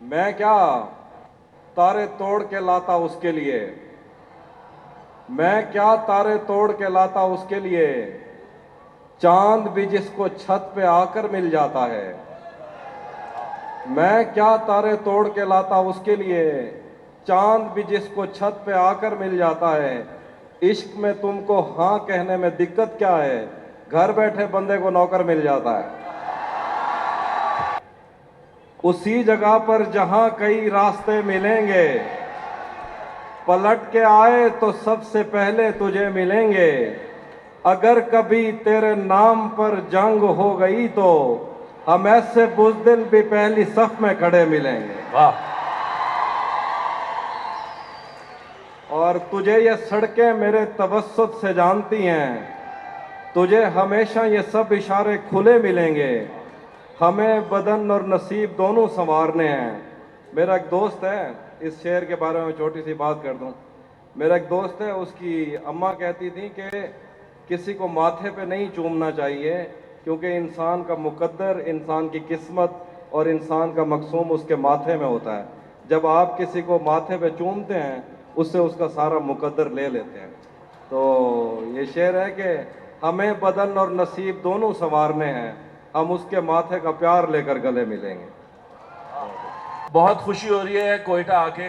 मैं क्या तारे तोड़ के लाता उसके लिए। मैं क्या तारे तोड़ के लाता उसके लिए। चांद भी जिसको छत पे आकर मिल जाता है। मैं क्या तारे तोड़ के लाता उसके लिए। चांद भी जिसको छत पे आकर मिल जाता है। इश्क में तुमको हाँ कहने में दिक्कत क्या है। घर बैठे बंदे को नौकर मिल जाता है। उसी जगह पर जहां कई रास्ते मिलेंगे। पलट के आए तो सबसे पहले तुझे मिलेंगे। अगर कभी तेरे नाम पर जंग हो गई तो हम ऐसे बुज़दिल भी पहली सफ में खड़े मिलेंगे। वाह। और तुझे ये सड़कें मेरे तवस्सुत से जानती हैं। तुझे हमेशा ये सब इशारे खुले मिलेंगे। हमें बदन और नसीब दोनों संवारने हैं। मेरा एक दोस्त है, इस शेर के बारे में छोटी सी बात कर दूं। मेरा एक दोस्त है, उसकी अम्मा कहती थी कि किसी को माथे पे नहीं चूमना चाहिए, क्योंकि इंसान का मुकद्दर, इंसान की किस्मत और इंसान का मकसूम उसके माथे में होता है। जब आप किसी को माथे पे चूमते हैं, उससे उसका सारा मुकद्दर ले लेते हैं। तो ये शेर है कि हमें बदन और नसीब दोनों संवारने हैं। हम उसके माथे का प्यार लेकर गले मिलेंगे। बहुत खुशी हो रही है कोयटा आके।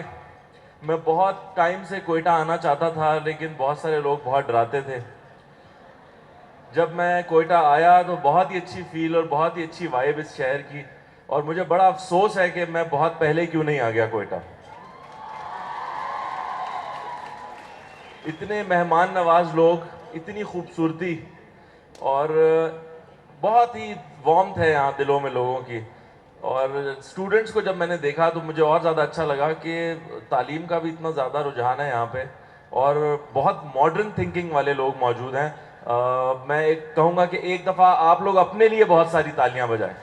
मैं बहुत टाइम से कोयटा आना चाहता था, लेकिन बहुत सारे लोग बहुत डराते थे। जब मैं कोयटा आया तो बहुत ही अच्छी फील और बहुत ही अच्छी वाइब इस शहर की। और मुझे बड़ा अफसोस है कि मैं बहुत पहले क्यों नहीं आ गया कोयटा। इतने मेहमान नवाज लोग, इतनी खूबसूरती, और बहुत ही वार्मथ है यहाँ दिलों में लोगों की। और स्टूडेंट्स को जब मैंने देखा तो मुझे और ज़्यादा अच्छा लगा कि तालीम का भी इतना ज़्यादा रुझान है यहाँ पे, और बहुत मॉडर्न थिंकिंग वाले लोग मौजूद हैं। मैं एक कहूँगा कि एक दफ़ा आप लोग अपने लिए बहुत सारी तालियां बजाएं।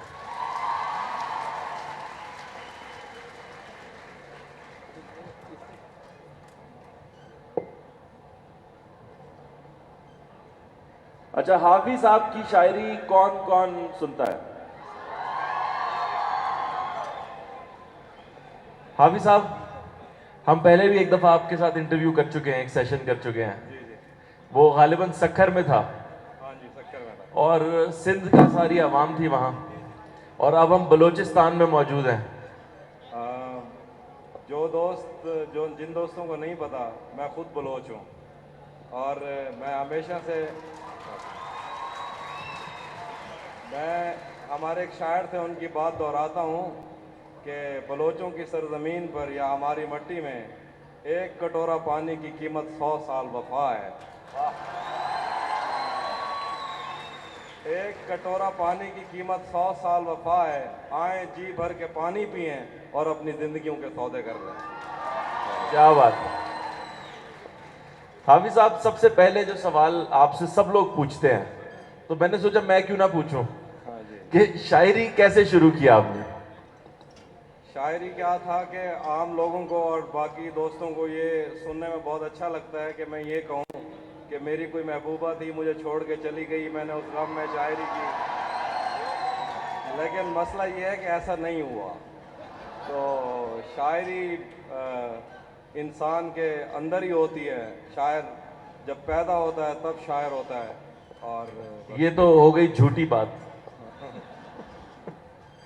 अच्छा, हाफिज साहब की शायरी कौन कौन सुनता है? हाफिज साहब, हम पहले भी एक दफ़ा आपके साथ इंटरव्यू कर चुके हैं, एक सेशन कर चुके हैं। जी जी। वो गालिबन सक्खर में था, हाँ जी, शक्कर में था। और सिंध का सारी आवाम थी वहाँ। और अब हम बलूचिस्तान में मौजूद हैं। आ, जो दोस्त जो जिन दोस्तों को नहीं पता, मैं खुद बलोच हूँ। और मैं हमेशा से मैं हमारे एक शायर थे, उनकी बात दोहराता हूँ कि बलोचों की सरजमीन पर या हमारी मट्टी में एक कटोरा पानी की कीमत 100 साल वफा है। एक कटोरा पानी की कीमत 100 साल वफा है। आए जी भर के पानी पिएं और अपनी जिंदगियों के सौदे कर रहे हैं। क्या बात है हाफिज साहब। सबसे पहले जो सवाल आपसे सब लोग पूछते हैं, तो मैंने सोचा मैं क्यों ना पूछूं हाँ जी। कि शायरी कैसे शुरू किया आपने? शायरी क्या था कि आम लोगों को और बाकी दोस्तों को ये सुनने में बहुत अच्छा लगता है कि मैं ये कहूँ कि मेरी कोई महबूबा थी, मुझे छोड़ के चली गई, मैंने उस गम में शायरी की। लेकिन मसला ये है कि ऐसा नहीं हुआ। तो शायरी इंसान के अंदर ही होती है। शायर जब पैदा होता है तब शायर होता है। और ये तो हो गई झूठी बात।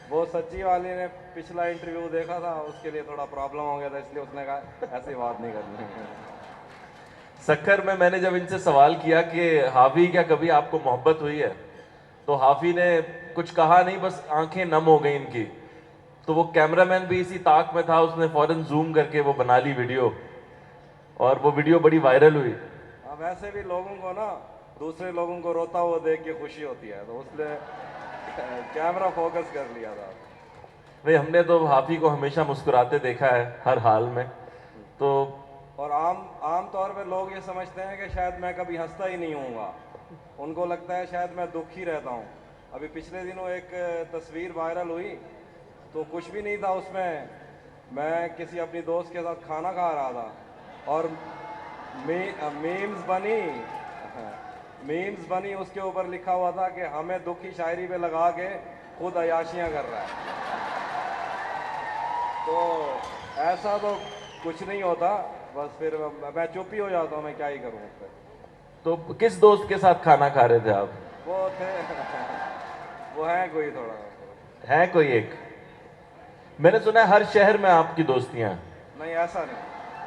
वो सच्ची वाली ने पिछला इंटरव्यू देखा था, उसके लिए थोड़ा प्रॉब्लम हो गया था, इसलिए उसने कहा ऐसी बात नहीं करनी है। सक्कर में मैंने जब इनसे सवाल किया कि हाफी क्या कभी आपको मोहब्बत हुई है, तो हाफी ने कुछ कहा नहीं, बस आंखें नम हो गई इनकी। तो वो कैमरामैन भी इसी ताक में था, उसने फौरन जूम करके वो बना ली वीडियो, और वो वीडियो बड़ी वायरल हुई। हाँ, वैसे भी लोगों को ना दूसरे लोगों को रोता हुआ देख के खुशी होती है, तो उसने कैमरा फोकस कर लिया था। भाई, हमने तो हाफी को हमेशा मुस्कुराते देखा है हर हाल में। तो और आम तौर पे लोग ये समझते हैं कि शायद मैं कभी हंसता ही नहीं हूँगा। उनको लगता है शायद मैं दुखी रहता हूँ। अभी पिछले दिनों एक तस्वीर वायरल हुई, तो कुछ भी नहीं था उसमें। मैं किसी अपनी दोस्त के साथ खाना खा रहा था और मीम्स बनी। मीम्स बनी, उसके ऊपर लिखा हुआ था कि हमें दुखी शायरी पे लगा के खुद अयाशियाँ कर रहा है। तो ऐसा तो कुछ नहीं होता, बस फिर मैं चुप ही हो जाता हूँ, मैं क्या ही करूँ फिर। तो किस दोस्त के साथ खाना खा रहे थे आप? वो थे वो है कोई थोड़ा। है कोई एक? मैंने सुना है हर शहर में आपकी दोस्तियां हैं। नहीं ऐसा नहीं,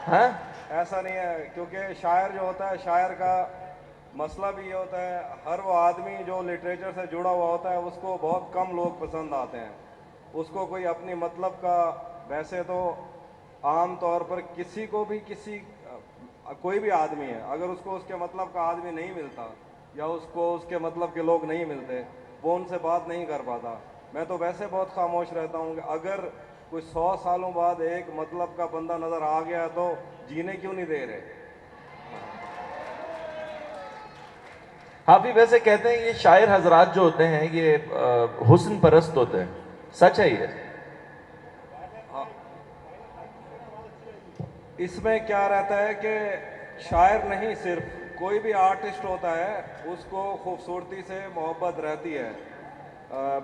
हाँ? ऐसा नहीं है, क्योंकि शायर जो होता है, शायर का मसला भी ये होता है, हर वो आदमी जो लिटरेचर से जुड़ा हुआ होता है उसको बहुत कम लोग पसंद आते हैं। उसको कोई अपनी मतलब का, वैसे तो आम तौर पर किसी को भी कोई भी आदमी है, अगर उसको उसके मतलब का आदमी नहीं मिलता या उसको उसके मतलब के लोग नहीं मिलते, वो उनसे बात नहीं कर पाता। मैं तो वैसे बहुत खामोश रहता हूँ कि अगर कोई 100 सालों बाद एक मतलब का बंदा नजर आ गया तो जीने क्यों नहीं दे रहे। हाँ भी वैसे कहते हैं ये शायर हजरात जो होते हैं ये हुस्न परस्त होते हैं, सच है ये? हाँ, इसमें क्या रहता है कि शायर नहीं, सिर्फ कोई भी आर्टिस्ट होता है उसको खूबसूरती से मोहब्बत रहती है।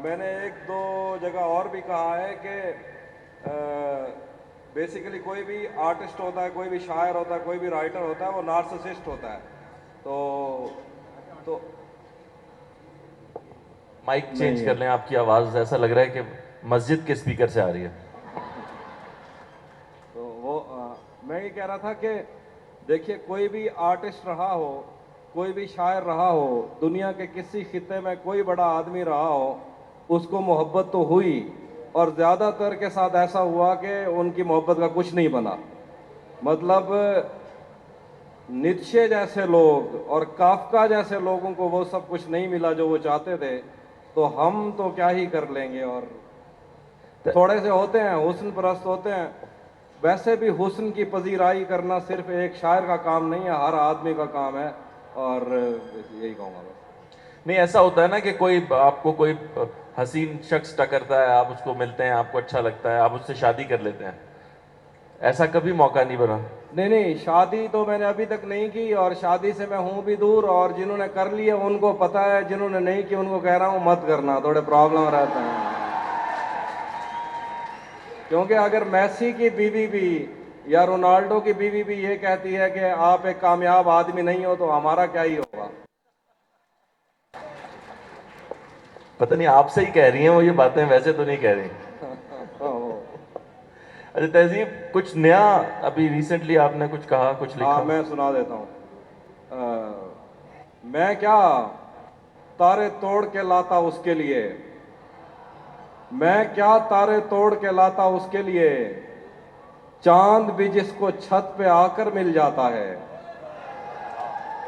मैंने एक दो जगह और भी कहा है कि बेसिकली कोई भी आर्टिस्ट होता है, कोई भी शायर होता है, कोई भी राइटर होता है, वो नार्सिसिस्ट होता है। तो माइक चेंज नहीं है। कर लें, आपकी आवाज ऐसा लग रहा है कि मस्जिद के स्पीकर से आ रही है। तो वो मैं ये कह रहा था कि देखिए, कोई भी आर्टिस्ट रहा हो, कोई भी शायर रहा हो, दुनिया के किसी खिते में कोई बड़ा आदमी रहा हो, उसको मोहब्बत तो हुई, और ज़्यादातर के साथ ऐसा हुआ कि उनकी मोहब्बत का कुछ नहीं बना। मतलब नीत्शे जैसे लोग और काफका जैसे लोगों को वो सब कुछ नहीं मिला जो वो चाहते थे, तो हम तो क्या ही कर लेंगे। और थोड़े से होते हैं, हुस्न परस्त होते हैं। वैसे भी हुस्न की पजीराई करना सिर्फ एक शायर का काम नहीं है, हर आदमी का काम है। और यही कहूँगा बस। नहीं ऐसा होता है ना कि कोई आपको कोई हसीन शख्स टकरता है, आप उसको मिलते हैं, आपको अच्छा लगता है, आप उससे शादी कर लेते हैं, ऐसा कभी मौका नहीं बना? नहीं नहीं, शादी तो मैंने अभी तक नहीं की, और शादी से मैं हूं भी दूर, और जिन्होंने कर लिया उनको पता है, जिन्होंने नहीं की उनको कह रहा हूं मत करना, थोड़े प्रॉब्लम रहते हैं। क्योंकि अगर मैसी की बीवी भी या रोनाल्डो की बीवी भी ये कहती है कि आप एक कामयाब आदमी नहीं हो, तो हमारा क्या ही होगा। पता नहीं आपसे ही कह रही हैं वो ये बातें, वैसे तो नहीं कह रही। अच्छा तहजीब, कुछ नया अभी रिसेंटली आपने कुछ कहा, कुछ लिखा? हाँ, मैं सुना देता हूँ। मैं क्या तारे तोड़ के लाता उसके लिए, मैं क्या तारे तोड़ के लाता उसके लिए, चांद भी जिसको छत पे आकर मिल जाता है।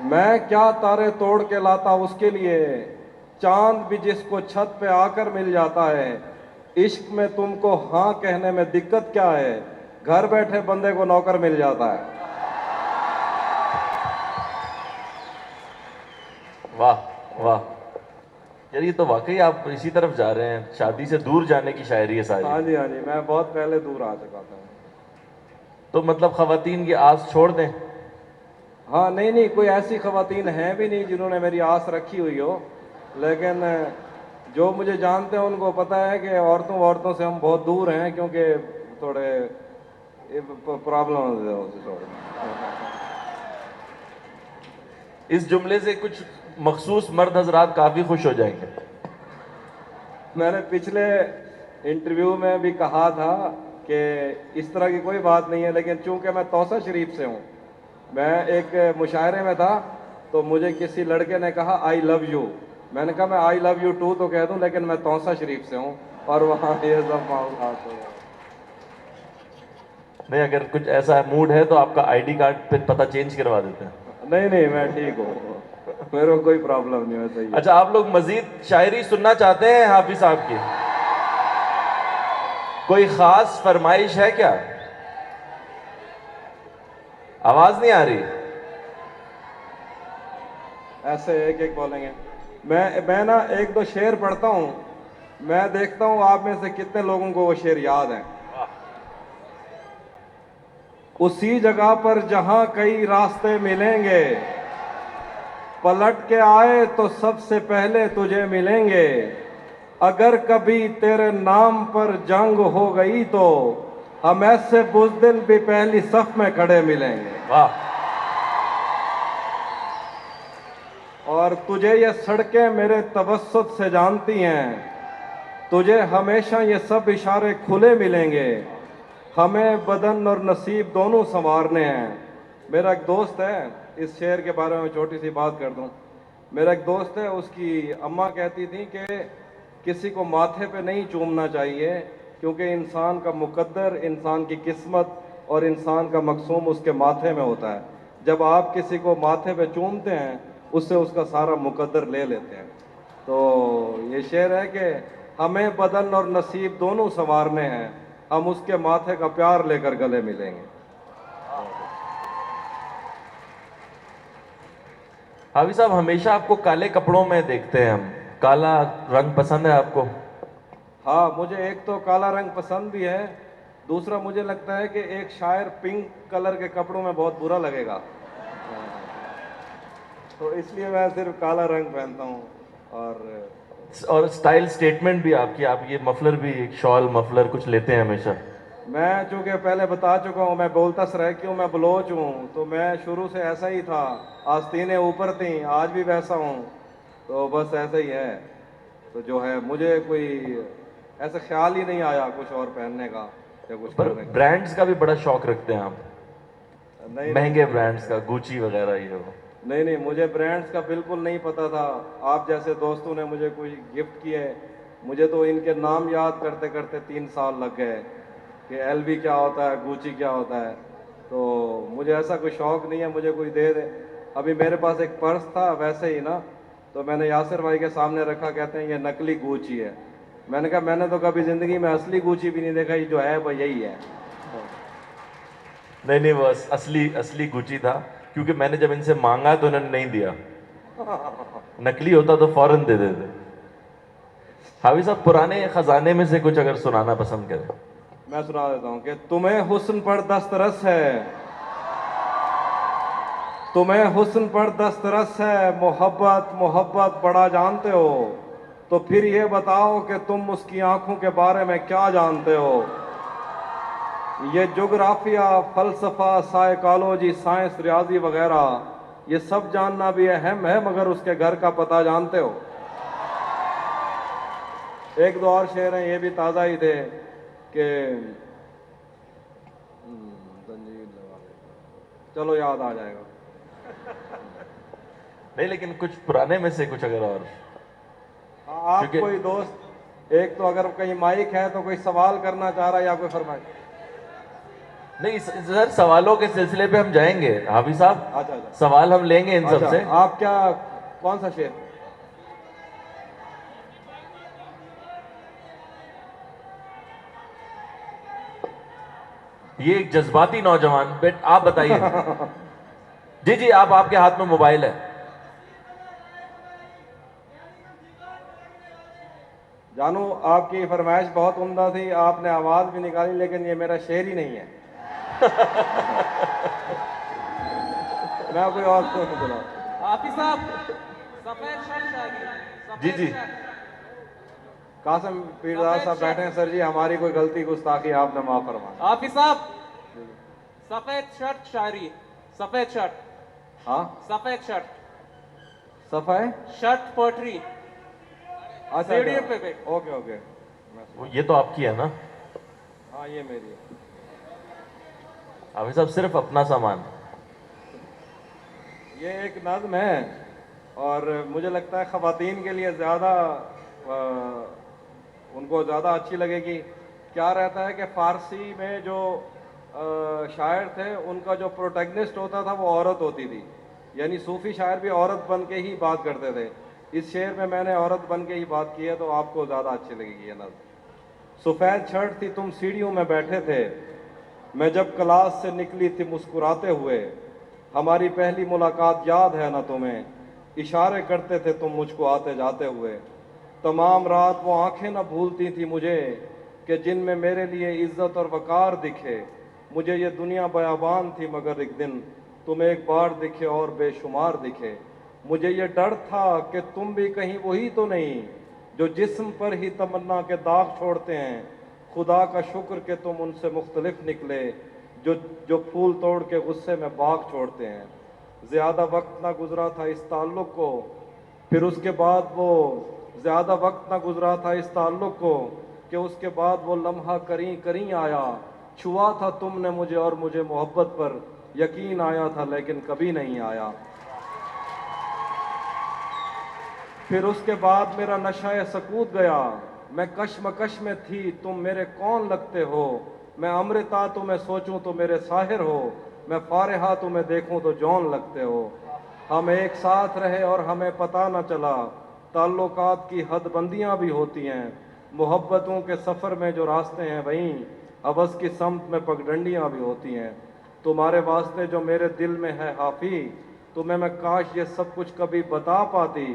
मैं क्या तारे तोड़ के लाता उसके लिए, चांद भी जिसको छत पे आकर मिल जाता है। इश्क में तुमको हाँ कहने में दिक्कत क्या है, घर बैठे बंदे को नौकर मिल जाता है। वाह वाह, यार ये तो वाकई आप इसी तरफ जा रहे हैं, शादी से दूर जाने की शायरी है सारी। हाँ जी, हाँ जी, मैं बहुत पहले दूर आ चुका था। तो मतलब खवातीन की आस छोड़ दें? हाँ, नहीं नहीं, कोई ऐसी खवातीन हैं भी नहीं जिन्होंने मेरी आस रखी हुई हो, लेकिन जो मुझे जानते हैं उनको पता है कि औरतों से हम बहुत दूर हैं, क्योंकि थोड़े प्रॉब्लम है थोड़े। इस जुमले से कुछ मखसूस मर्द हजरात काफी खुश हो जाएंगे। मैंने पिछले इंटरव्यू में भी कहा था कि इस तरह की कोई बात नहीं है, लेकिन चूंकि मैं तौसा शरीफ से हूँ, मैं एक मुशायरे में था, तो मुझे किसी लड़के ने कहा आई लव यू। मैंने कहा मैं आई लव यू टू तो कह दूं, लेकिन मैं तौसा शरीफ से हूँ, और वहाँ ये सब मामला हो। नहीं अगर कुछ ऐसा मूड है तो आपका आईडी कार्ड पे पता चेंज करवा देते हैं। नहीं नहीं, मैं ठीक हूँ, मेरे को कोई प्रॉब्लम नहीं है, सही है। अच्छा, आप लोग मजीद शायरी सुनना चाहते हैं हाफिज साहब की? कोई खास फरमाइश है क्या? आवाज नहीं आ रही। ऐसे एक एक बोलेंगे। मैं ना एक दो शेर पढ़ता हूँ, मैं देखता हूँ आप में से कितने लोगों को वो शेर याद है। उसी जगह पर जहां कई रास्ते मिलेंगे, पलट के आए तो सबसे पहले तुझे मिलेंगे। अगर कभी तेरे नाम पर जंग हो गई तो हम ऐसे बुज़दिल भी पहली सफ में खड़े मिलेंगे। वाह। और तुझे ये सड़कें मेरे तवस्सुत से जानती हैं, तुझे हमेशा ये सब इशारे खुले मिलेंगे, हमें बदन और नसीब दोनों संवारने हैं। मेरा एक दोस्त है, इस शेर के बारे में छोटी सी बात कर दूं। मेरा एक दोस्त है, उसकी अम्मा कहती थी कि किसी को माथे पे नहीं चूमना चाहिए, क्योंकि इंसान का मुकद्दर, इंसान की किस्मत और इंसान का मकसूम उसके माथे में होता है। जब आप किसी को माथे पे चूमते हैं, उससे उसका सारा मुकद्दर ले लेते हैं। तो ये शेर है कि हमें बदन और नसीब दोनों संवारने हैं, हम उसके माथे का प्यार लेकर गले मिलेंगे। हावी साहब, हमेशा आपको काले कपड़ों में देखते हैं हम। काला रंग पसंद है आपको? हाँ, मुझे एक तो काला रंग पसंद भी है, दूसरा मुझे लगता है कि एक शायर पिंक कलर के कपड़ों में बहुत बुरा लगेगा, तो इसलिए मैं सिर्फ काला रंग पहनता हूँ। और स्टाइल स्टेटमेंट भी आपकी, आप ये मफलर भी, एक शॉल मफलर कुछ लेते हैं हमेशा। मैं चूंकि पहले बता चुका हूँ, मैं बोलता सराय हूँ, मैं बलोच हूँ, तो मैं शुरू से ऐसा ही था। आस्तीनें ऊपर थी, आज भी वैसा हूँ, तो बस ऐसा ही है। तो जो है, मुझे कोई ऐसा ख्याल ही नहीं आया कुछ और पहनने का या कुछ पर करने का। ब्रांड्स का भी बड़ा शौक रखते हैं आप, नहीं महंगे नहीं, ब्रांड्स का, गुची वगैरह ये वो। नहीं नहीं, मुझे ब्रांड्स का बिल्कुल नहीं पता था। आप जैसे दोस्तों ने मुझे कोई गिफ्ट किए, मुझे तो इनके नाम याद करते करते 3 साल लग गए कि एलवी क्या होता है, गुची क्या होता है। तो मुझे ऐसा कोई शौक नहीं है, मुझे कोई दे दे। अभी मेरे पास एक पर्स था वैसे ही ना, तो मैंने यासिर भाई के सामने रखा, कहते हैं ये नकली गुची है। मैंने कहा मैंने तो कभी जिंदगी में असली गुची भी नहीं देखा, ये जो है वो यही है। नहीं नहीं, वो असली असली गुची था, क्योंकि मैंने जब इनसे मांगा तो इन्होंने नहीं दिया। नकली होता तो फौरन दे देते। हावी साहब, पुराने खजाने में से कुछ अगर सुनाना पसंद करें। मैं सुना देता हूँ कि तुम्हें हुस्न पर दस्तरस है, तुम्हें हुस्न पर दस्तरस है, मोहब्बत मोहब्बत बड़ा जानते हो, तो फिर ये बताओ कि तुम उसकी आंखों के बारे में क्या जानते हो। ये जोग्राफिया, फलसफा, साइकोलॉजी, साइंस, रियाजी वगैरह, ये सब जानना भी अहम है, मगर उसके घर का पता जानते हो। एक दो और शेर हैं, ये भी ताज़ा ही थे कि जंजीर लगा दे। चलो याद आ जाएगा। नहीं, लेकिन कुछ पुराने में से कुछ अगर और। आप क्योंकि कोई दोस्त, एक तो अगर कहीं माइक है तो कोई सवाल करना चाह रहा है या कोई फरमाइश। नहीं सर, सवालों के सिलसिले पे हम जाएंगे हाफिज साहब। अच्छा अच्छा सवाल हम लेंगे इन सब अच्छा, से। आप क्या, कौन सा शेर? ये एक जज्बाती नौजवान, बेट आप बताइए। जी जी, आप, आपके हाथ में मोबाइल है। जानू, आपकी फरमाइश बहुत उम्दा थी, आपने आवाज भी निकाली, लेकिन ये मेरा शेर ही नहीं है। मैं कोई और तो नहीं बोला। हाफिज साहब, सफेद शर्ट चाहिए। जी सफेद जी। शर्ट। कासिम पीरदार साहब बैठे हैं। सर जी, हमारी कोई गलती गुस्ताखी आपने माफ फरमाया। हाफिज साहब, सफेद शर्ट शायरी। सफेद शर्ट, हाँ, सफेद शर्ट, सफा है। Shirt poetry. अच्छा सीढ़ियों पे बैठ। Okay okay. वो ये तो आपकी है ना हाँ, ये मेरी है। हाफिज साहब? सिर्फ अपना सामान। ये एक नज़्म है, और मुझे लगता है ख़वातीन के लिए ज़्यादा, उनको ज़्यादा अच्छी लगेगी। क्या रहता है कि फ़ारसी में जो शायर थे, उनका जो प्रोटैगनिस्ट होता था वो औरत होती थी, यानी सूफ़ी शायर भी औरत बन के ही बात करते थे। इस शेर में मैंने औरत बन के ही बात की है, तो आपको ज़्यादा अच्छी लगेगी ये नज़्म। सफ़ेद शर्ट थी, तुम सीढ़ियों में बैठे थे, मैं जब क्लास से निकली थी मुस्कुराते हुए, हमारी पहली मुलाकात याद है ना तुम्हें, इशारे करते थे तुम मुझको आते जाते हुए, तमाम रात वो आंखें न भूलती थी मुझे कि जिनमें मेरे लिए इज्जत और वकार दिखे, मुझे ये दुनिया बयाबान थी मगर एक दिन तुम एक बार दिखे और बेशुमार दिखे, मुझे ये डर था कि तुम भी कहीं वही तो नहीं जो जिस्म पर ही तमन्ना के दाग छोड़ते हैं, खुदा का शुक्र कि तुम उनसे मुख्तलिफ निकले, जो जो फूल तोड़ के गुस्से में बाग छोड़ते हैं। ज़्यादा वक्त ना गुजरा था इस ताल्लुक़ को, फिर उसके बाद वो ज़्यादा वक्त ना गुजरा था इस ताल्लुक़ को कि उसके बाद वो लम्हा करीं करीं आया। छुआ था तुमने मुझे और मुझे मोहब्बत पर यकीन आया था, लेकिन कभी नहीं आया। फिर उसके बाद मेरा नशा सकूत गया, मैं कशमकश में थी, तुम मेरे कौन लगते हो। मैं अमृता तुम्हें सोचूं तो मेरे साहिर हो, मैं फारिहा तुम्हें देखूं तो जौन लगते हो। हम एक साथ रहे और हमें पता न चला, ताल्लुकात की हदबंदियां भी होती हैं। मोहब्बतों के सफ़र में जो रास्ते हैं वहीं हवस की समत में पगडंडियां भी होती हैं। तुम्हारे वास्ते जो मेरे दिल में है हाफी, तुम्हें मैं काश ये सब कुछ कभी बता पाती।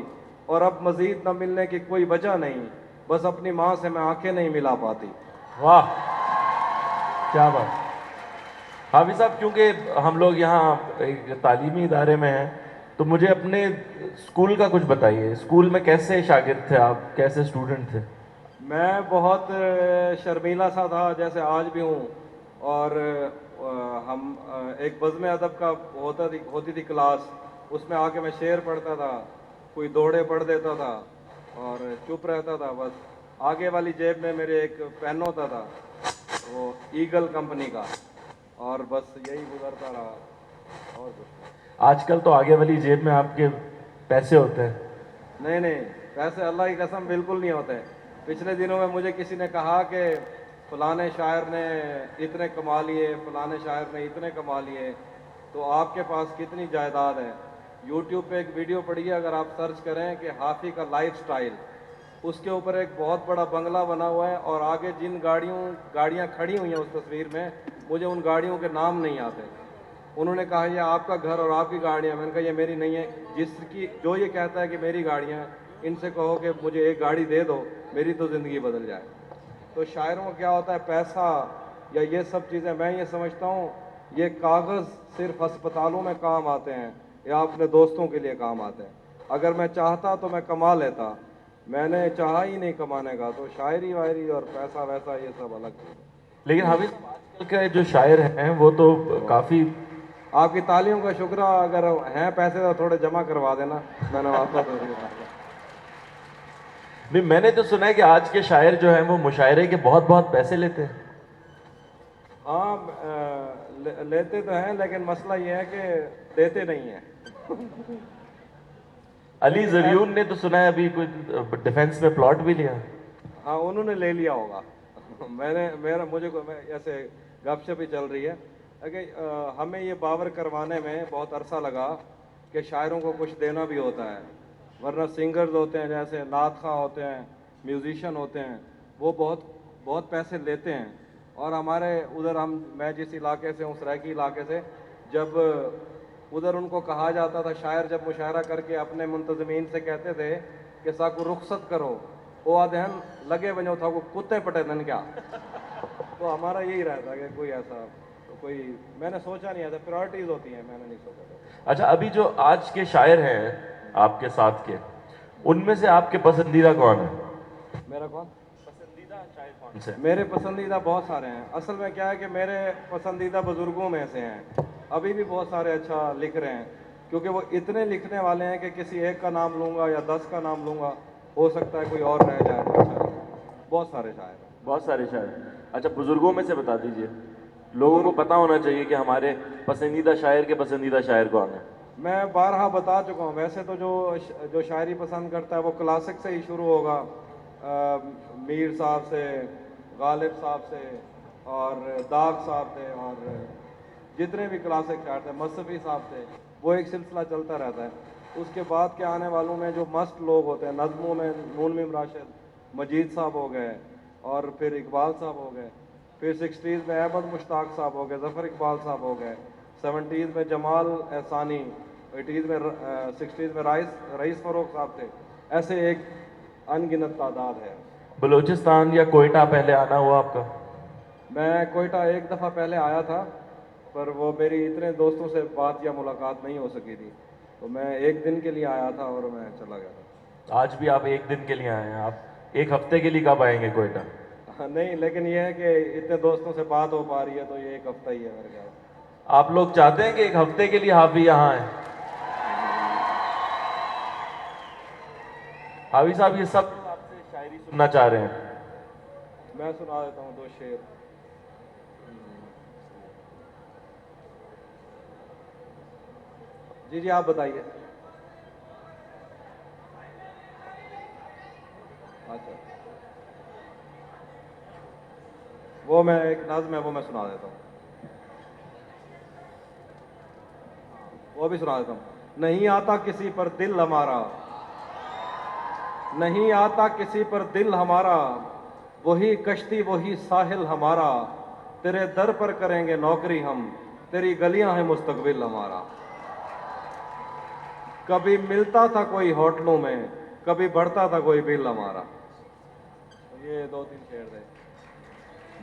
और अब मज़ीद न मिलने की कोई वजह नहीं, बस अपनी माँ से मैं आंखें नहीं मिला पाती। वाह, क्या बात। हाफिज साहब, क्योंकि हम लोग यहाँ एक तालीमी इदारे में हैं, तो मुझे अपने स्कूल का कुछ बताइए। स्कूल में कैसे शागिर्द थे आप, कैसे स्टूडेंट थे? मैं बहुत शर्मीला सा था, जैसे आज भी हूँ। और हम एक बज़्म अदब का होती थी क्लास, उसमें आके मैं शेर पढ़ता था, कोई दौड़े पढ़ देता था और चुप रहता था। बस आगे वाली जेब में मेरे एक पेन होता था, वो ईगल कंपनी का, और बस यही गुजरता रहा और कुछ नहीं। आजकल तो आगे वाली जेब में आपके पैसे होते हैं। नहीं नहीं, पैसे अल्लाह की कसम बिल्कुल नहीं होते। पिछले दिनों में मुझे किसी ने कहा कि फलाने शायर ने इतने कमा लिए, फलाने शायर ने इतने कमा लिए, तो आपके पास कितनी जायदाद है। यूट्यूब पे एक वीडियो पड़ी है, अगर आप सर्च करें कि हाफी का लाइफ स्टाइल, उसके ऊपर एक बहुत बड़ा बंगला बना हुआ है और आगे जिन गाड़ियाँ खड़ी हुई हैं उस तस्वीर में, मुझे उन गाड़ियों के नाम नहीं आते। उन्होंने कहा ये आपका घर और आपकी गाड़ियाँ। मैंने कहा ये मेरी नहीं है। जो ये कहता है कि मेरी गाड़ियाँ, इनसे कहो कि मुझे एक गाड़ी दे दो, मेरी तो ज़िंदगी बदल जाए। तो शायरों का क्या होता है, पैसा या ये सब चीज़ें, मैं ये समझता हूँ ये कागज़ सिर्फ अस्पतालों में काम आते हैं या अपने दोस्तों के लिए काम आते हैं। अगर मैं चाहता तो मैं कमा लेता, मैंने चाहा ही नहीं कमाने का, तो शायरी वायरी और पैसा वैसा ये सब अलग चीज़ है। लेकिन हाफिज साहब, आजकल के जो शायर हैं वो तो काफ़ी। आपकी तालियों का शुक्र, अगर हैं पैसे तो थोड़े जमा करवा देना, मैंने वापस हो गया। नहीं, मैंने तो सुना है कि आज के शायर जो हैं वो मुशायरे के बहुत बहुत पैसे लेते हैं। हाँ, लेते तो हैं, लेकिन मसला ये है कि देते नहीं हैं। अली जरियून ने तो सुना है अभी कुछ डिफेंस में प्लॉट भी लिया। हाँ, उन्होंने ले लिया होगा। मैं ऐसे गपशप ही चल रही है। अगर हमें ये बावर करवाने में बहुत अरसा लगा कि शायरों को कुछ देना भी होता है, वरना सिंगर्स होते हैं, जैसे नात खां होते हैं, म्यूजिशियन होते हैं, वो बहुत बहुत पैसे लेते हैं। और हमारे उधर, मैं जिस इलाके से हूँ, सराइकी इलाके से, जब उधर उनको कहा जाता था, शायर जब मुशायरा करके अपने मुंतजमीन से कहते थे कि साकू रुखसत करो, वो आधेन लगे बनो था को कुत्ते पटे धन क्या। तो हमारा यही रहता कि कोई ऐसा, कोई मैंने सोचा नहीं, ऐसा प्रायोरिटीज होती हैं, मैंने नहीं सोचा। अच्छा, अभी जो आज के शायर हैं आपके साथ के, उनमें से आपके पसंदीदा कौन है? मेरा कौन पसंदीदा शायर कौन से? मेरे पसंदीदा बहुत सारे हैं। असल में क्या है कि मेरे पसंदीदा बुजुर्गों में से हैं, अभी भी बहुत सारे अच्छा लिख रहे हैं, क्योंकि वो इतने लिखने वाले हैं कि किसी एक का नाम लूँगा या 10 का नाम लूँगा, हो सकता है कोई और रह जाए। तो अच्छा, बहुत सारे शायर हैं। बहुत सारे शायर। अच्छा, बुजुर्गों में से बता दीजिए, लोगों को पता होना चाहिए कि हमारे पसंदीदा शायर के पसंदीदा शायर कौन है। मैं बारहा बता चुका हूँ। वैसे तो जो शायरी पसंद करता है वो क्लासिक से ही शुरू होगा, मीर साहब से, गालिब साहब से, और दाग साहब थे, और जितने भी क्लासिक शायर थे, मसफ़ी साहब थे, वो एक सिलसिला चलता रहता है। उसके बाद के आने वालों में जो मस्त लोग होते हैं, नज़मों में नून मीम राशिद, मजीद साहब हो गए, और फिर इकबाल साहब हो गए, फिर 60s में अहमद मुश्ताक साहब हो गए, ज़फ़र इकबाल साहब हो गए, 70s में जमाल एहसानी, 80s में 60s में रईस फ़ारूक साहब थे। ऐसे एक अनगिनत तादाद है। बलूचिस्तान या कोयटा पहले आना हुआ आपका? मैं कोयटा एक दफ़ा पहले आया था, पर वो मेरी इतने दोस्तों से बात या मुलाकात नहीं हो सकी थी, तो मैं एक दिन के लिए आया था और मैं चला गया था। आज भी आप एक दिन के लिए आए हैं, आप एक हफ्ते के लिए कब आएंगे कोयटा? नहीं, लेकिन ये है कि इतने दोस्तों से बात हो पा रही है तो ये एक हफ्ता ही है मेरे ख्याल। आप लोग चाहते हैं कि एक हफ्ते के लिए हाफी यहाँ आए? हाफी साहब, ये सब लोग आपसे शायरी सुनना चाह रहे हैं। मैं सुना देता हूँ 2 शेर। जी जी, आप बताइए। अच्छा, वो मैं एक नज़्म है वो मैं सुना देता हूँ, वो भी सुना देता हूँ। नहीं आता किसी पर दिल हमारा, नहीं आता किसी पर दिल हमारा, वही कश्ती वही साहिल हमारा, तेरे दर पर करेंगे नौकरी हम, तेरी गलियां हैं मुस्तकबिल हमारा। कभी मिलता था कोई होटलों में, कभी बढ़ता था कोई बिल हमारा। ये 2-3 शेर थे,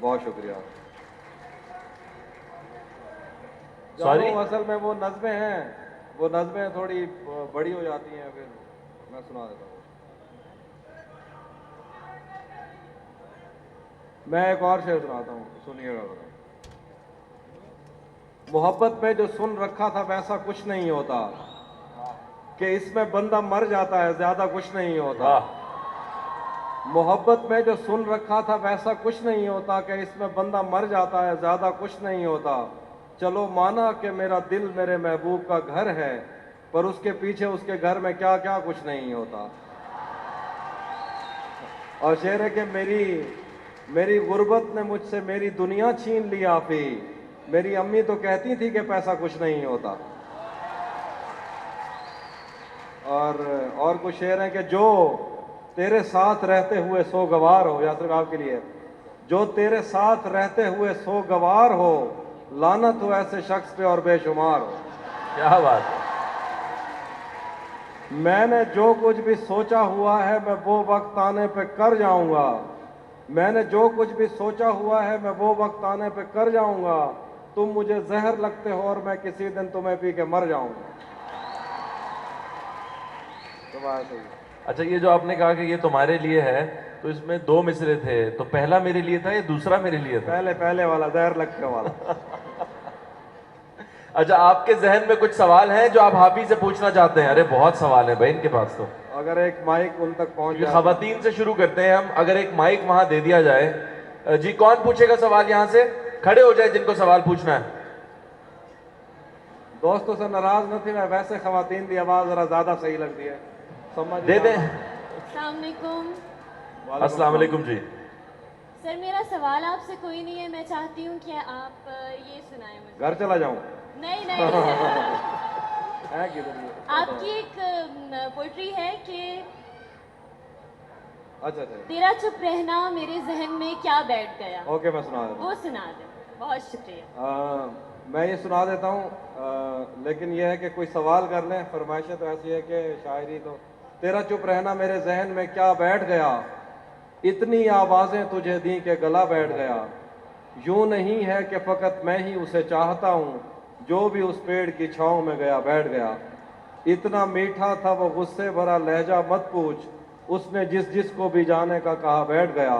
बहुत शुक्रिया। Sorry? जानो, असल में वो नज़में हैं, वो नज़में थोड़ी बड़ी हो जाती हैं, फिर मैं सुना देता हूँ। मैं एक और शेर सुनाता हूँ, सुनिएगा ज़रा। मोहब्बत में जो सुन रखा था वैसा कुछ नहीं होता, कि इसमें बंदा मर जाता है ज्यादा कुछ नहीं होता। वाह, मोहब्बत में जो सुन रखा था वैसा कुछ नहीं होता, कि इसमें बंदा मर जाता है ज्यादा कुछ नहीं होता। चलो माना कि मेरा दिल मेरे महबूब का घर है, पर उसके पीछे उसके घर में क्या क्या कुछ नहीं होता। और शेर है कि मेरी गुर्बत ने मुझसे मेरी दुनिया छीन ली आफी, मेरी अम्मी तो कहती थी कि पैसा कुछ नहीं होता। और कुछ शेर हैं कि जो तेरे साथ रहते हुए सो गवार हो, या सिर्फ आपके लिए, जो तेरे साथ रहते हुए सो गवार हो, लानत हो ऐसे शख्स पे और बेशुमार हो। क्या बात है। मैंने जो कुछ भी सोचा हुआ है मैं वो वक्त आने पे कर जाऊंगा, मैंने जो कुछ भी सोचा हुआ है मैं वो वक्त आने पे कर जाऊंगा। तुम मुझे जहर लगते हो और मैं किसी दिन तुम्हें पी के मर जाऊंगा। तो बात है। अच्छा, ये जो आपने कहा कि ये तुम्हारे लिए है, तो इसमें 2 मिसरे थे, तो पहला मेरे लिए था या दूसरा मेरे लिए था? पहले वाला जहर लगते वाला। अच्छा, आपके जहन में कुछ सवाल हैं जो आप हाफी से पूछना चाहते हैं? अरे बहुत सवाल है भाई इनके पास तो। अगर एक माइक उन तक पहुंच जाए। खवातीन से शुरू करते हैं हम, अगर एक माइक वहां दे दिया जाए। जी, कौन पूछेगा सवाल? यहां से खड़े हो जाए जिनको सवाल पूछना है। दोस्तों से नाराज न थी मैं, वैसे खवातीन की आवाज जरा ज्यादा सही लगती है, समझ दे दें। अस्सलाम वालेकुम। अस्सलाम वालेकुम जी। सर, मेरा सवाल आपसे कोई नहीं है, मैं चाहती हूँ कि आप ये सुनाएं मुझे। घर चला जाऊं? नहीं नहीं। है किधर ये? आपकी एक पोइट्री है कि अच्छा। तेरा चुप रहना मेरे जहन में क्या बैठ गया। ओके, मैं सुना देता हूँ। वो सुना दें, बहुत शुक्रिया। मैं ये सुना देता हूँ, लेकिन यह है कि कोई सवाल कर लें। फरमाइशें तो ऐसी है कि शायरी तो, तेरा चुप रहना मेरे जहन में क्या बैठ गया, इतनी आवाज़ें तुझे दी के गला बैठ गया। यूं नहीं है कि फ़कत मैं ही उसे चाहता हूँ, जो भी उस पेड़ की छाँव में गया बैठ गया। इतना मीठा था वो गुस्से भरा लहजा मत पूछ, उसने जिस जिस को भी जाने का कहा बैठ गया।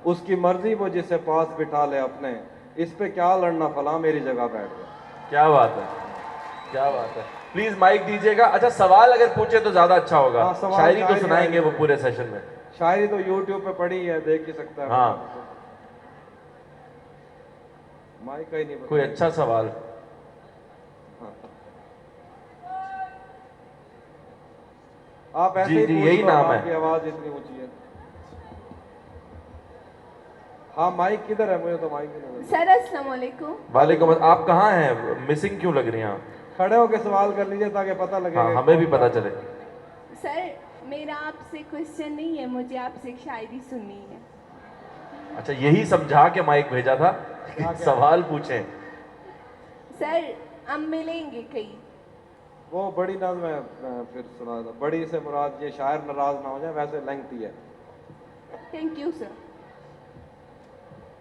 उसकी मर्जी वो जिसे पास बिठा ले अपने, इस पे क्या लड़ना फला मेरी जगह बैठ गया। क्या बात है, क्या बात है। प्लीज माइक दीजिएगा। अच्छा, सवाल अगर पूछे तो ज्यादा अच्छा होगा। हाँ, सवाल शायरी तो शायरी सुनाएंगे वो आएगी। पूरे सेशन में। शायरी तो यूट्यूब पे पड़ी है, देख ही सकता है। हाँ। माइक का ही नहीं कोई पता। अच्छा सवाल। हाँ। आप ऐसे जी, ही जी, पूछ यही लो, नाम है। आपकी आवाज इतनी ऊंची है। हाँ, माइक किधर है? मुझे तो माइक ही नहीं सर अस्सलाम वालेकुम। वालेकुम। आप कहाँ हैं? मिसिंग क्यों लग रही हैं आप? खड़े होके सवाल कर लीजिए ताकि पता लगे। हाँ, हमें भी पता चले। सर, मेरा आपसे क्वेश्चन नहीं है, मुझे आपसे एक शायरी सुननी है। अच्छा, यही समझा के माइक भेजा था कि सवाल पूछें। सर, हम मिलेंगे कहीं। वो बड़ी नज़्म है, मैं फिर सुना था। बड़ी से मुराद ये शायर नाराज ना हो जाए, वैसे लेंथी है। Thank you sir.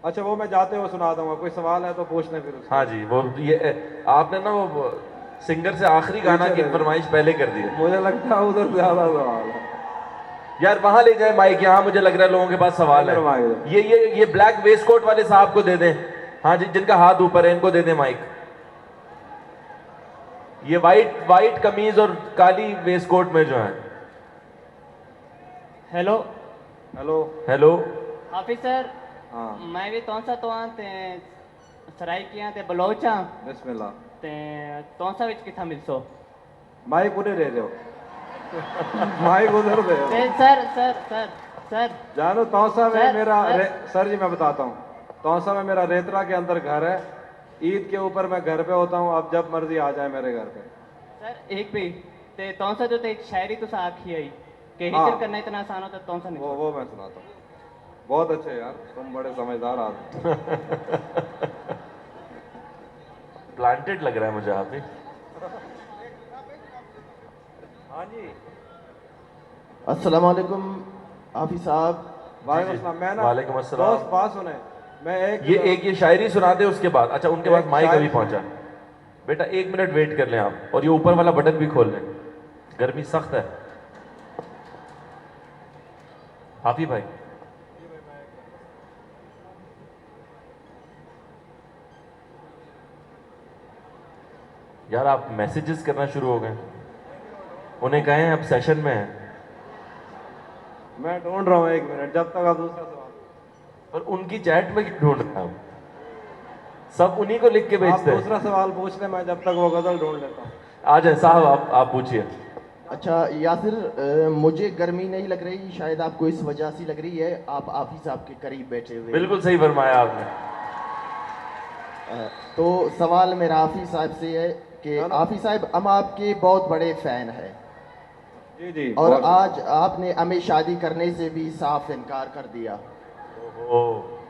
अच्छा, वो मैं जाते हुए सुना दूंगा। कोई सवाल है तो पूछने फिर उसको। हाँ जी, वो ये आपने ना वो सिंगर से आखिरी गाना की फरमाइश पहले कर दी है। मुझे लगता है उधर ज्यादा सवाल है। यार वहां ले जाए माइक, यहाँ मुझे लग रहा है लोगों के पास सवाल इधर माइक है। दो। ये ब्लैक वेस्ट कोट वाले साहब को दे दें। हाँ जी, जिनका हाथ ऊपर है इनको दे दें माइक। ये वाइट कमीज और काली वेस्ट कोट में जो है। Hello hello. हेलो। हाफिज सर, हाँ मैं भी तौसा तो ते सराइकियां ते बलोचा बिस्मिल्लाह। ते तौसा विच किथा मिलसो। माइक उन्हें दे दो। माइक उधर दे दो। ते सर सर सर सर जानो तौसा में सर, मेरा सर। सर जी मैं बताता हूँ, तौसा में मेरा रेतरा के अंदर घर है। ईद के ऊपर मैं घर पे होता हूँ, आप जब मर्जी आ जाए मेरे घर पे। सर एक भी ते तौसा जो ते एक शायरी तो आखी आई कि हाँ। हिजर करना इतना आसान होता तौसा नहीं। वो मैं सुनाता हूँ। बहुत अच्छे यार, तुम बड़े समझदार आदमी। प्लांटेड लग रहा है मुझे आप ही। हाँ जी। अस्सलाम वालेकुम हाफिज साहब। वालेकुम अस्सलाम। मैं ना वालेकुम अस्सलाम। दोस्त बात सुने, मैं ये शायरी सुना दे उसके बाद। अच्छा, उनके पास एक माइक शायरी अभी पहुंचा। बेटा 1 मिनट वेट कर लें आप, और ये ऊपर वाला बटन भी खोल लें, गर्मी सख्त है। हाफी भाई, यार आप मैसेजेस करना शुरू हो गए। उन्हें कहें अब सेशन में है। मैं ढूंढ रहा हूँ, 1 मिनट, जब तक आप दूसरा सवाल। और उनकी चैट में क्यों ढूंढ रहे हैं? सब उन्हीं को लिख के आप भेजते हैं। दूसरा सवाल पूछ ले, मैं जब तक वो गजल ढूंढ लेता हूँ। आ जाए साहब, आप पूछिए। अच्छा यासिर, मुझे गर्मी नहीं लग रही, शायद आपको इस वजह से लग रही है, आप हाफिज साहब के करीब बैठे हुए हैं। बिल्कुल सही फरमाया आपने। तो सवाल मेरा हाफिज साहब से है कि हाफिज साहब हम आपके बहुत बड़े फैन हैं, जी जी। और बहुत- आज आपने हमें शादी करने से भी साफ इनकार कर दिया। ओ,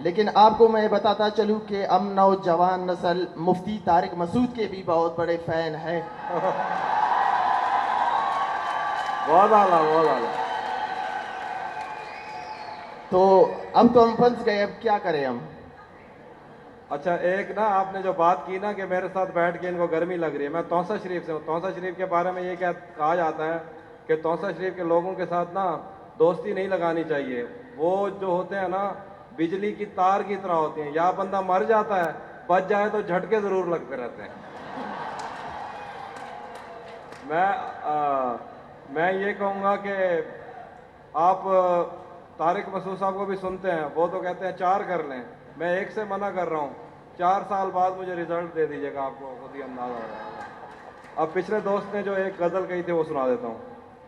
लेकिन आपको मैं बताता चलूं कि हम नौजवान नस्ल मुफ्ती तारिक मसूद के भी बहुत बड़े फैन हैं। बहुत आला, बहुत आला। तो अब तो हम फंस गए, अब क्या करें हम? अच्छा, एक ना आपने जो बात की ना कि मेरे साथ बैठ के इनको गर्मी लग रही है, मैं तौसा शरीफ से हूँ। तौसा शरीफ के बारे में ये क्या कहा जाता है कि तौसा शरीफ के लोगों के साथ ना दोस्ती नहीं लगानी चाहिए। वो जो होते हैं ना बिजली की तार की तरह होते हैं, या बंदा मर जाता है, बच जाए तो झटके जरूर लगते रहते हैं। मैं ये कहूँगा कि आप तारिक मसूद साहब को भी सुनते हैं, वो तो कहते हैं 4 कर लें, मैं 1 से मना कर रहा हूँ। 4 साल बाद मुझे रिजल्ट दे दीजिएगा, आपको खुद ही अंदाजा हो जाएगा। अब पिछले दोस्त ने जो एक गज़ल कही थी वो सुना देता हूँ।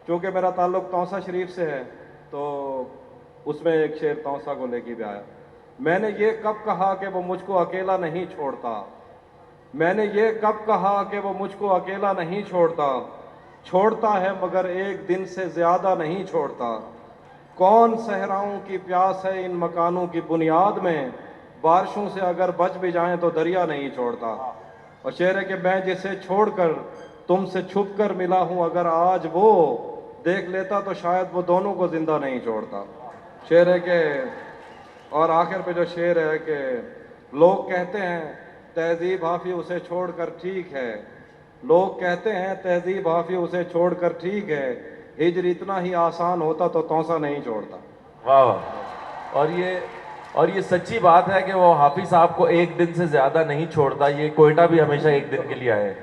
क्योंकि मेरा ताल्लुक तौसा शरीफ से है तो उसमें एक शेर तौसा को लेके भी आया। मैंने ये कब कहा कि वो मुझको अकेला नहीं छोड़ता, मैंने ये कब कहा कि वो मुझको अकेला नहीं छोड़ता, छोड़ता है मगर एक दिन से ज़्यादा नहीं छोड़ता। कौन सहराओं की प्यास है इन मकानों की बुनियाद में, बारिशों से अगर बच भी जाएं तो दरिया नहीं छोड़ता। और शेर है कि मैं जिसे छोड़कर तुमसे छुप कर मिला हूँ, अगर आज वो देख लेता तो शायद वो दोनों को जिंदा नहीं छोड़ता। शेर है कि, और आखिर पे जो शेर है कि लोग कहते हैं तहजीब हाफी उसे छोड़कर ठीक है, लोग कहते हैं तहजीब हाफी उसे छोड़कर ठीक है, हिजर इतना ही आसान होता तो तौसा नहीं छोड़ता। वाह वाह। और ये सच्ची बात है कि वो हाफिज साहब को एक दिन से ज्यादा नहीं छोड़ता। ये कोयटा भी हमेशा एक दिन के लिए आए।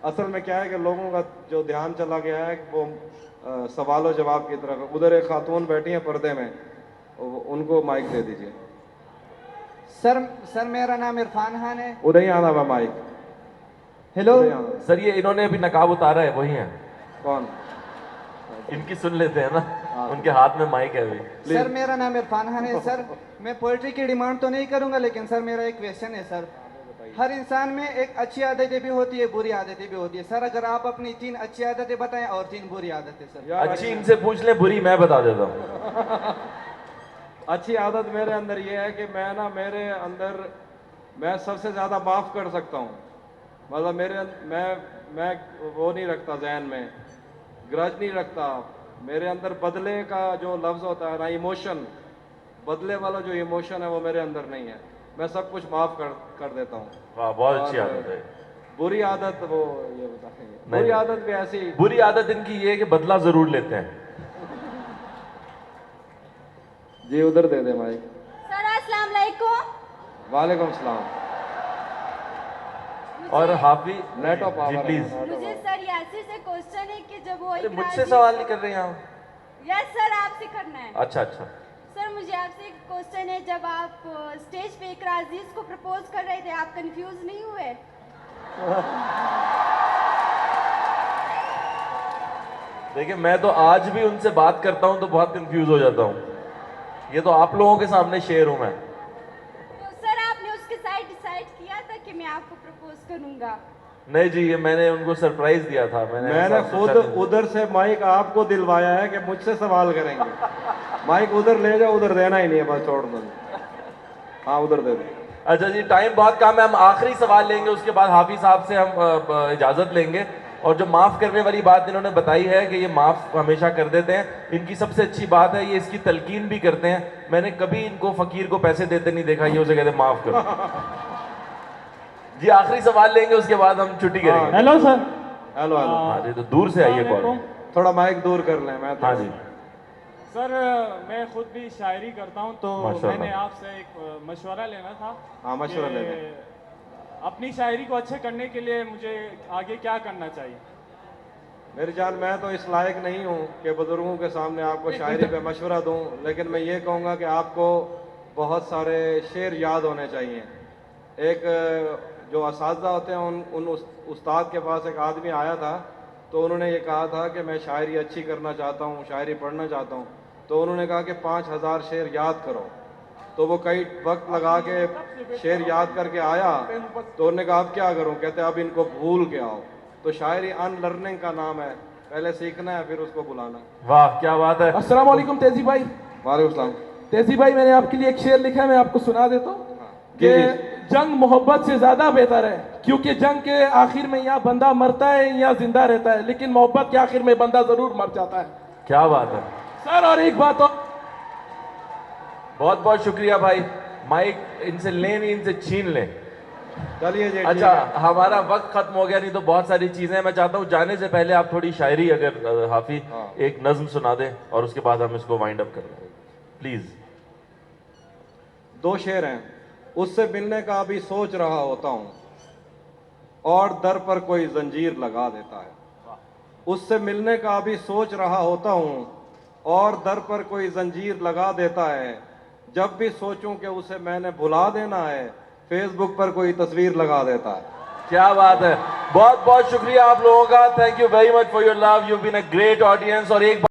असल में क्या है कि लोगों का जो ध्यान चला गया है वो सवाल और जवाब की तरफ। उधर एक खातून बैठी है पर्दे में, उनको माइक दे दीजिए। सर मेरा नाम इरफान खान है। उधर ही आना हुआ माइक। हेलो उधर ही आना। सर ये इन्होंने अभी नकाब उतारा है, वही है। कौन? इनकी सुन लेते हैं ना, उनके हाथ में माइक है अभी। सर मेरा नाम इरफान खान है। सर मैं पोइट्री की डिमांड तो नहीं करूंगा, लेकिन सर मेरा एक क्वेश्चन है। सर हर इंसान में एक अच्छी आदतें भी होती है, बुरी आदतें भी होती है। सर अगर आप अपनी 3 अच्छी आदतें बताएं और 3 बुरी आदतें। सर यार अच्छी इनसे पूछ ले, बुरी मैं बता देता हूँ। अच्छी आदत मेरे अंदर ये है कि मेरे अंदर मैं सबसे ज्यादा माफ कर सकता हूँ। मतलब मैं वो नहीं रखता जहन में, ग्रज नहीं रखता। मेरे अंदर बदले का जो लफ्ज होता है ना, इमोशन, बदले वाला जो इमोशन है वो मेरे अंदर नहीं है। मैं सब कुछ माफ कर देता हूँ। वाह, बहुत अच्छी और आदत है। बुरी आदत वो ये बताएंगे। नहीं। बुरी आदत भी ऐसी। बुरी आदत इनकी ये है कि बदला जरूर लेते हैं। जी उधर दे दे माइक। सर अस्सलाम वालेकुम। वालेकुम सलाम। और हाफी नेट ऑफ जी पावर प्लीज। मुझे सर यासिर से क्वेश्चन है कि जब वो अरे इकरार मुझसे जी- सवाल नहीं कर रहे हैं आप? यस सर आपसे करना है। अच्छा अच्छा। सर मुझे आपसे एक क्वेश्चन है, जब आप स्टेज पे इकरार अजीज को प्रपोज कर रहे थे, आप कंफ्यूज नहीं हुए? देखिए मैं तो आज भी उनसे बात करता हूँ तो बहुत कंफ्यूज हो जाता हूँ। ये तो आप लोगों के सामने शेर हूँ मैं। तो सर आपने उसके साथ डिसाइड किया था कि मैं आपको प्रपोज करूंगा? नहीं जी, ये मैंने उनको सरप्राइज दिया था। मैंने मैंने ऐसा खुद सोचा नहीं। उधर से माइक आपको दिलवाया है कि मुझसे सवाल करेंगे। माइक उधर ले जाओ, उधर देना ही नहीं है, बस छोड़ दो। हाँ उधर दे दो। अच्छा जी, टाइम बहुत कम है, हम आखिरी सवाल लेंगे, उसके बाद हाफिज साहब से हम इजाजत लेंगे। और जो माफ करने वाली बात इन्होंने बताई है कि ये माफ हमेशा कर देते हैं, इनकी सबसे अच्छी बात है ये इसकी तलकीन भी करते हैं। मैंने कभी इनको फकीर को पैसे देते नहीं देखा, ये उसे कहते हैं, माफ करो। जी आखिरी सवाल लेंगे, उसके बाद हम छुट्टी करेंगे। Hello sir. Hello hello. हाँ जी, तो दूर से आइए कॉल। थोड़ा माइक दूर कर लें। मैं तो हाँ जी। सर मैं खुद भी शायरी करता हूँ, तो माशाल्लाह। मैंने आपसे एक मशवरा लेना था। हाँ मशवरा कि ले लें। अपनी शायरी को अच्छे करने के लिए मुझे आगे क्या करना चाहिए? मेरी जान, मैं तो इस लायक नहीं हूँ कि बुजुर्गों के सामने आपको शायरी पे मशवरा दूँ, लेकिन मैं ये कहूँगा कि आपको बहुत सारे शेर याद होने चाहिए। एक जो असातिज़ा होते हैं उन उस्ताद के पास एक आदमी आया था, तो उन्होंने ये कहा था कि मैं शायरी अच्छी करना चाहता हूँ, शायरी पढ़ना चाहता हूँ। तो उन्होंने कहा कि 5000 शेर याद करो। तो वो कई वक्त लगा के शेर याद करके आया, तो उन्होंने कहा अब क्या करूँ? कहते अब इनको भूल के आओ। तो शायरी अनलर्निंग का नाम है, पहले सीखना है फिर उसको बुलाना। वाह क्या बात है। अस्सलाम वालेकुम तेजी भाई। वालेकुम सलाम। तेजी भाई मैंने आपके लिए एक शेर लिखा है, मैं आपको सुना देता हूँ जी, कि जंग मोहब्बत से ज्यादा बेहतर है, क्योंकि जंग के आखिर में या बंदा मरता है या जिंदा रहता है, लेकिन मोहब्बत के आखिर में बंदा जरूर मर जाता है। क्या बात है सर और एक बात और, बहुत बहुत शुक्रिया भाई। माइक इनसे लें नहीं, इनसे छीन लें। चलिए जी। अच्छा ठीक है। हमारा वक्त खत्म हो गया, नहीं तो बहुत सारी चीजें मैं चाहता हूँ जाने से पहले आप थोड़ी शायरी अगर हाफी हाँ। एक नज्म सुना दें और उसके बाद हम इसको वाइंड अप कर लें प्लीज। 2 शेर हैं। उससे मिलने का अभी सोच रहा होता हूँ और दर पर कोई जंजीर लगा देता है। उससे मिलने का अभी सोच रहा होता हूँ और दर पर कोई जंजीर लगा देता है। जब भी सोचूं कि उसे मैंने भुला देना है, फेसबुक पर कोई तस्वीर लगा देता है। क्या बात है, बहुत बहुत शुक्रिया आप लोगों का। Thank you very much for your love, you been a great audience. और एक